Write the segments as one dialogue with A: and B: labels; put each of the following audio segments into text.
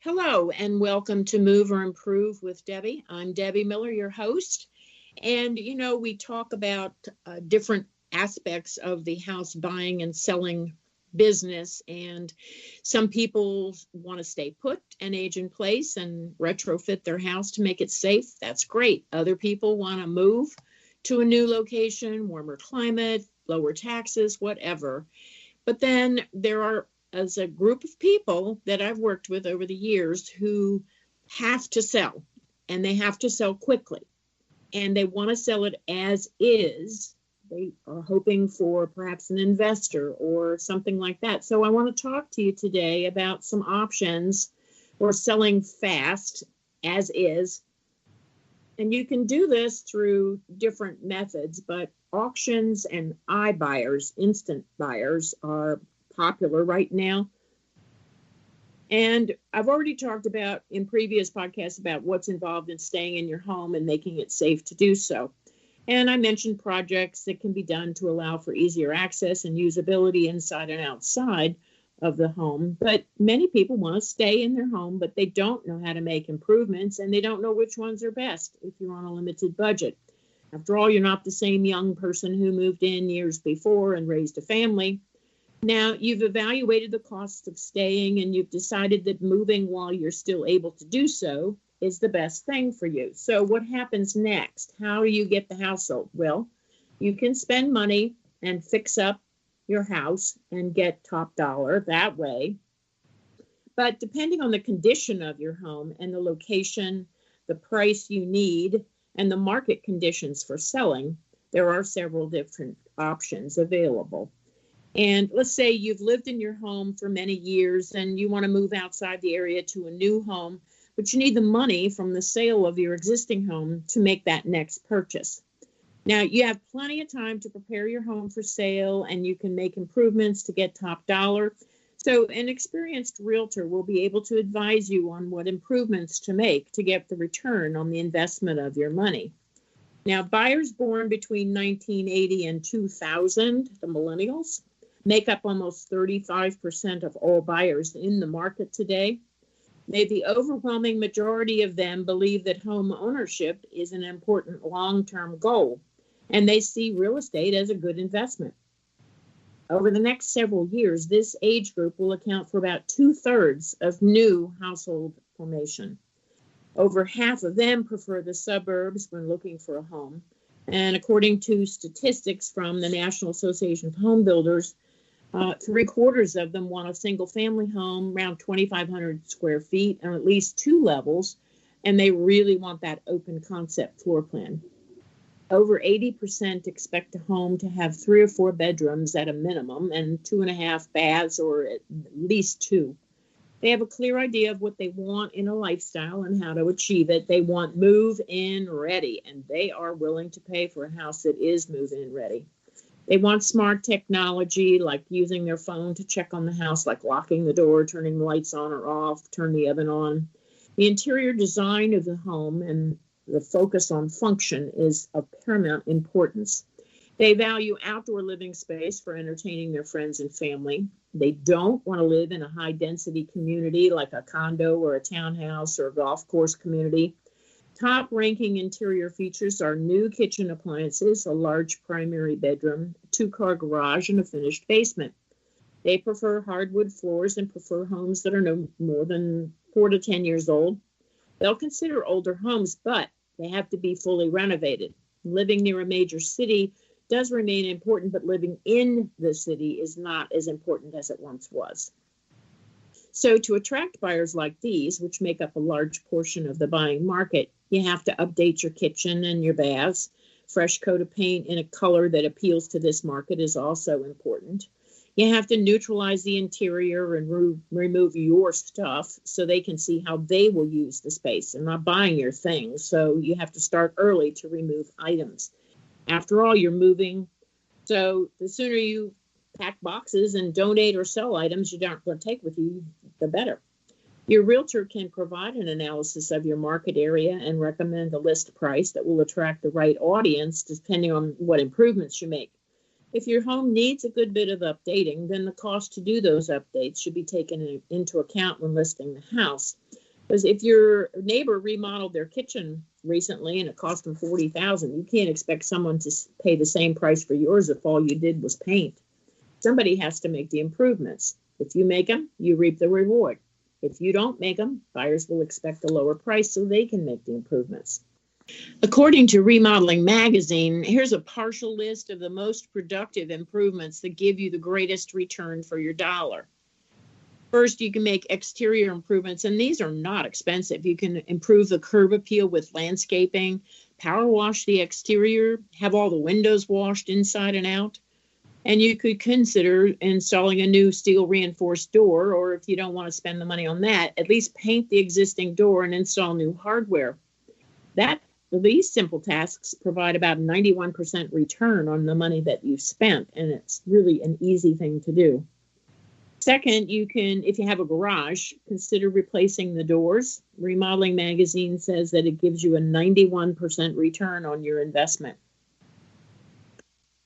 A: Hello and welcome to Move or Improve with Debbie. I'm Debbie Miller, your host. And, we talk about different aspects of the house buying and selling business. And some people want to stay put and age in place and retrofit their house to make it safe. That's great. Other people want to move to a new location, warmer climate, lower taxes, whatever. But then there are as a group of people that I've worked with over the years who have to sell, and they have to sell quickly, and they want to sell it as is. They are hoping for perhaps an investor or something like that. So I want to talk to you today about some options for selling fast as is. And you can do this through different methods, but auctions and iBuyers, instant buyers, are popular right now. And I've already talked about in previous podcasts about what's involved in staying in your home and making it safe to do so. And I mentioned projects that can be done to allow for easier access and usability inside and outside of the home. But many people want to stay in their home, but they don't know how to make improvements, and they don't know which ones are best if you're on a limited budget. After all, you're not the same young person who moved in years before and raised a family. Now, you've evaluated the costs of staying, and you've decided that moving while you're still able to do so is the best thing for you. So what happens next? How do you get the house sold? Well, you can spend money and fix up your house and get top dollar that way. But depending on the condition of your home and the location, the price you need, and the market conditions for selling, there are several different options available. And let's say you've lived in your home for many years and you want to move outside the area to a new home, but you need the money from the sale of your existing home to make that next purchase. Now, you have plenty of time to prepare your home for sale, and you can make improvements to get top dollar. So an experienced realtor will be able to advise you on what improvements to make to get the return on the investment of your money. Now, buyers born between 1980 and 2000, the millennials, make up almost 35% of all buyers in the market today. The overwhelming majority of them believe that home ownership is an important long-term goal, and they see real estate as a good investment. Over the next several years, this age group will account for about 2/3 of new household formation. Over half of them prefer the suburbs when looking for a home. And according to statistics from the National Association of Home Builders, 3/4 of them want a single family home around 2,500 square feet and at least 2 levels, and they really want that open concept floor plan. Over 80% expect a home to have 3 or 4 bedrooms at a minimum and 2.5 baths, or at least 2. They have a clear idea of what they want in a lifestyle and how to achieve it. They want move-in ready, and they are willing to pay for a house that is move-in ready. They want smart technology, like using their phone to check on the house, like locking the door, turning the lights on or off, turn the oven on. The interior design of the home and the focus on function is of paramount importance. They value outdoor living space for entertaining their friends and family. They don't want to live in a high-density community like a condo or a townhouse or a golf course community. Top-ranking interior features are new kitchen appliances, a large primary bedroom, 2-car garage, and a finished basement. They prefer hardwood floors and prefer homes that are no more than 4 to 10 years old. They'll consider older homes, but they have to be fully renovated. Living near a major city does remain important, but living in the city is not as important as it once was. So to attract buyers like these, which make up a large portion of the buying market, you have to update your kitchen and your baths. Fresh coat of paint in a color that appeals to this market is also important. You have to neutralize the interior and remove your stuff so they can see how they will use the space. They're not buying your things, so you have to start early to remove items. After all, you're moving, so the sooner you pack boxes and donate or sell items you don't want to take with you, the better. Your realtor can provide an analysis of your market area and recommend a list price that will attract the right audience depending on what improvements you make. If your home needs a good bit of updating, then the cost to do those updates should be taken into account when listing the house. Because if your neighbor remodeled their kitchen recently and it cost them $40,000, you can't expect someone to pay the same price for yours if all you did was paint. Somebody has to make the improvements. If you make them, you reap the reward. If you don't make them, buyers will expect a lower price so they can make the improvements. According to Remodeling Magazine, here's a partial list of the most productive improvements that give you the greatest return for your dollar. First, you can make exterior improvements, and these are not expensive. You can improve the curb appeal with landscaping, power wash the exterior, have all the windows washed inside and out. And you could consider installing a new steel reinforced door, or if you don't want to spend the money on that, at least paint the existing door and install new hardware. These simple tasks provide about 91% return on the money that you've spent, and it's really an easy thing to do. Second, you can, if you have a garage, consider replacing the doors. Remodeling Magazine says that it gives you a 91% return on your investment.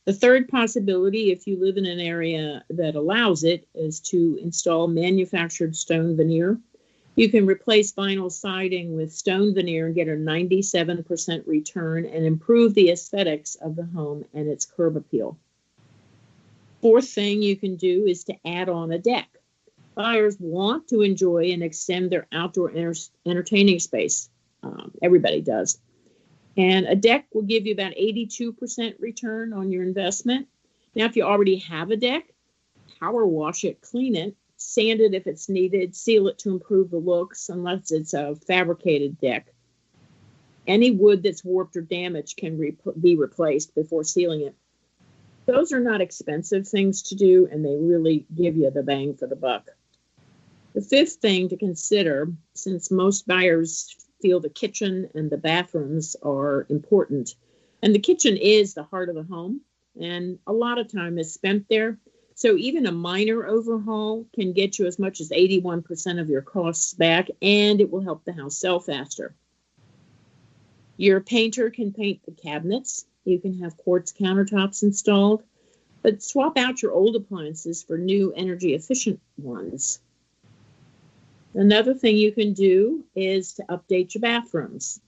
A: The third possibility, if you live in an area that allows it, is to install manufactured stone veneer. You can replace vinyl siding with stone veneer and get a 97% return and improve the aesthetics of the home and its curb appeal. Fourth thing you can do is to add on a deck. Buyers want to enjoy and extend their outdoor entertaining space. Everybody does. And a deck will give you about 82% return on your investment. Now, if you already have a deck, power wash it, clean it, sand it if it's needed, seal it to improve the looks, unless it's a fabricated deck. Any wood that's warped or damaged can be replaced before sealing it. Those are not expensive things to do, and they really give you the bang for the buck. The fifth thing to consider, since most buyers feel the kitchen and the bathrooms are important, and the kitchen is the heart of the home, and a lot of time is spent there. So even a minor overhaul can get you as much as 81% of your costs back, and it will help the house sell faster. Your painter can paint the cabinets. You can have quartz countertops installed, but swap out your old appliances for new energy-efficient ones. Another thing you can do is to update your bathrooms.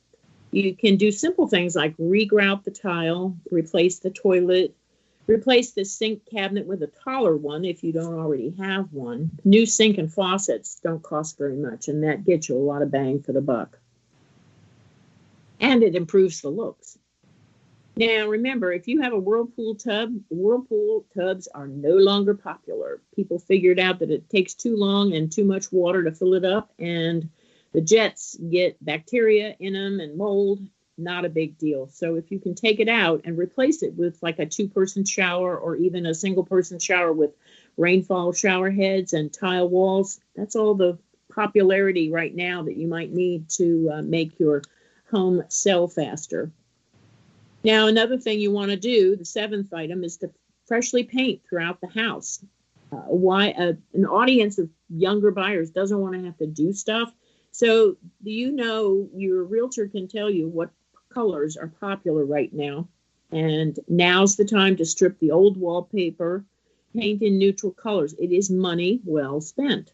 A: You can do simple things like regrout the tile, replace the toilet, replace the sink cabinet with a taller one if you don't already have one. New sink and faucets don't cost very much, and that gets you a lot of bang for the buck. And it improves the looks. Now, remember, if you have a Whirlpool tub, Whirlpool tubs are no longer popular. People figured out that it takes too long and too much water to fill it up, and the jets get bacteria in them and mold. Not a big deal. So if you can take it out and replace it with like a two-person shower or even a single-person shower with rainfall shower heads and tile walls, that's all the popularity right now that you might need to make your home sell faster. Now, another thing you want to do, the seventh item, is to freshly paint throughout the house. An audience of younger buyers doesn't want to have to do stuff. So your realtor can tell you what colors are popular right now, and now's the time to strip the old wallpaper, paint in neutral colors. It is money well spent.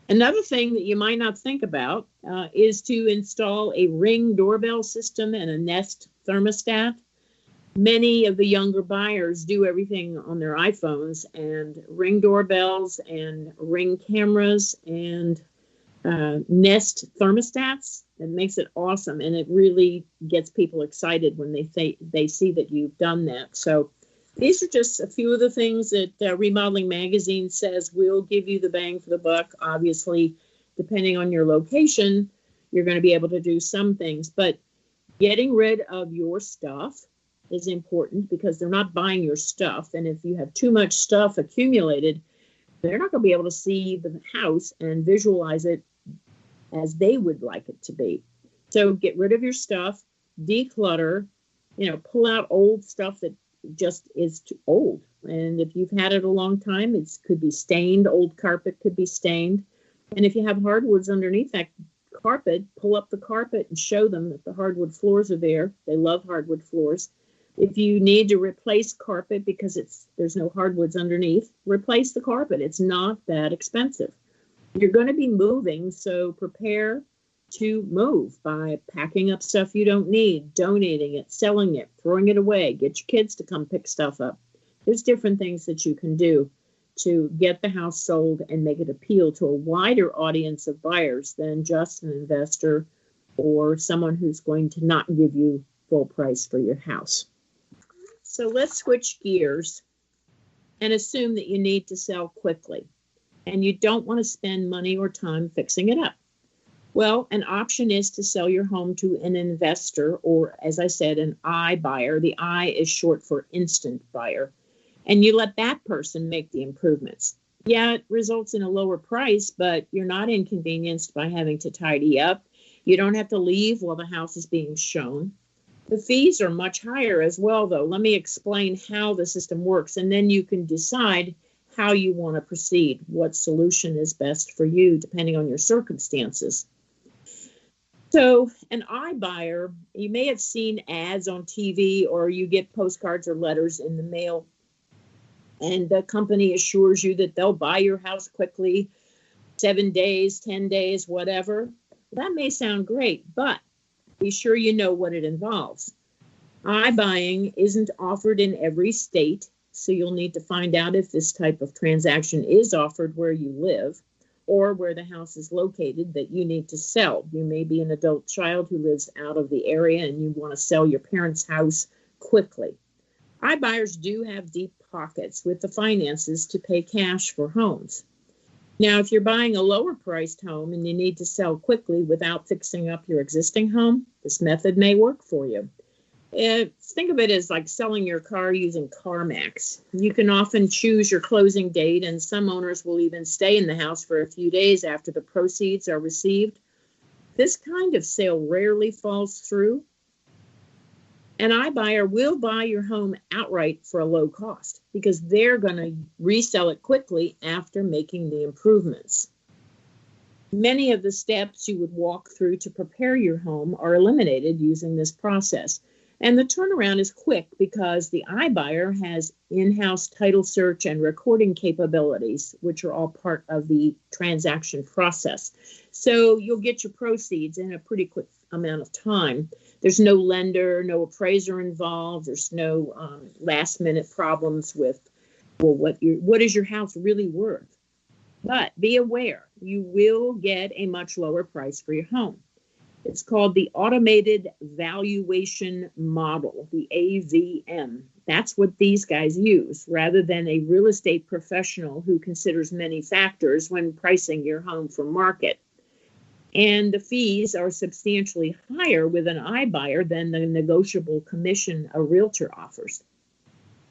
A: Another thing that you might not think about is to install a Ring doorbell system and a Nest thermostat. Many of the younger buyers do everything on their iPhones, and Ring doorbells and Ring cameras and Nest thermostats. It makes it awesome, and it really gets people excited when they see that you've done that. So these are just a few of the things that Remodeling Magazine says will give you the bang for the buck. Obviously, depending on your location, you're going to be able to do some things, but getting rid of your stuff is important because they're not buying your stuff, and if you have too much stuff accumulated, they're not going to be able to see the house and visualize it as they would like it to be. So get rid of your stuff, declutter, pull out old stuff that just is too old. And if you've had it a long time, it could be stained. Old carpet could be stained. And if you have hardwoods underneath that carpet, pull up the carpet and show them that the hardwood floors are there. They love hardwood floors. If you need to replace carpet because there's no hardwoods underneath, replace the carpet. It's not that expensive. You're going to be moving, so prepare to move by packing up stuff you don't need, donating it, selling it, throwing it away. Get your kids to come pick stuff up. There's different things that you can do to get the house sold and make it appeal to a wider audience of buyers than just an investor or someone who's going to not give you full price for your house. So let's switch gears and assume that you need to sell quickly and you don't want to spend money or time fixing it up. Well, an option is to sell your home to an investor or, as I said, an iBuyer. The I is short for instant buyer. And you let that person make the improvements. Yeah, it results in a lower price, but you're not inconvenienced by having to tidy up. You don't have to leave while the house is being shown. The fees are much higher as well, though. Let me explain how the system works, and then you can decide how you want to proceed, what solution is best for you, depending on your circumstances. So an iBuyer, you may have seen ads on TV or you get postcards or letters in the mail, and the company assures you that they'll buy your house quickly, 7 days, 10 days, whatever. That may sound great, but be sure you know what it involves. iBuying isn't offered in every state, so you'll need to find out if this type of transaction is offered where you live or where the house is located that you need to sell. You may be an adult child who lives out of the area and you want to sell your parents' house quickly. iBuyers do have deep pockets with the finances to pay cash for homes. Now, if you're buying a lower priced home and you need to sell quickly without fixing up your existing home, this method may work for you. Think of it as like selling your car using CarMax. You can often choose your closing date, and some owners will even stay in the house for a few days after the proceeds are received. This kind of sale rarely falls through. An iBuyer will buy your home outright for a low cost because they're going to resell it quickly after making the improvements. Many of the steps you would walk through to prepare your home are eliminated using this process. And the turnaround is quick because the iBuyer has in-house title search and recording capabilities, which are all part of the transaction process. So you'll get your proceeds in a pretty quick amount of time. There's no lender, no appraiser involved. There's no last-minute problems with, well, what is your house really worth? But be aware, you will get a much lower price for your home. It's called the Automated Valuation Model, the AVM. That's what these guys use, rather than a real estate professional who considers many factors when pricing your home for market. And the fees are substantially higher with an iBuyer than the negotiable commission a realtor offers.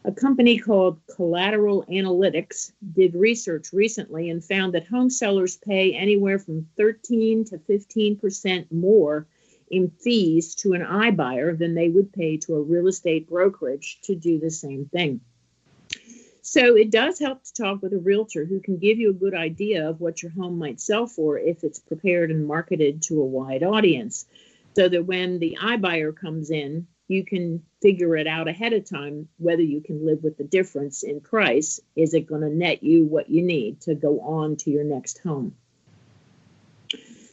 A: A company called Collateral Analytics did research recently and found that home sellers pay anywhere from 13 to 15% more in fees to an iBuyer than they would pay to a real estate brokerage to do the same thing. So it does help to talk with a realtor who can give you a good idea of what your home might sell for if it's prepared and marketed to a wide audience, so that when the iBuyer comes in, you can figure it out ahead of time whether you can live with the difference in price. Is it going to net you what you need to go on to your next home?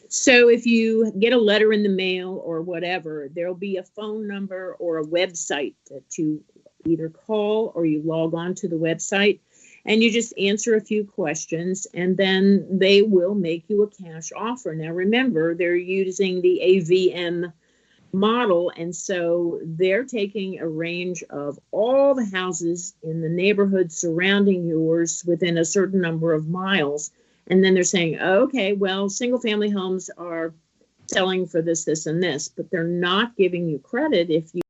A: So if you get a letter in the mail or whatever, there'll be a phone number or a website that you either call or you log on to the website and you just answer a few questions and then they will make you a cash offer. Now remember, they're using the AVM model, and so they're taking a range of all the houses in the neighborhood surrounding yours within a certain number of miles, and then they're saying, okay, well, single family homes are selling for this, this, and this, but they're not giving you credit if you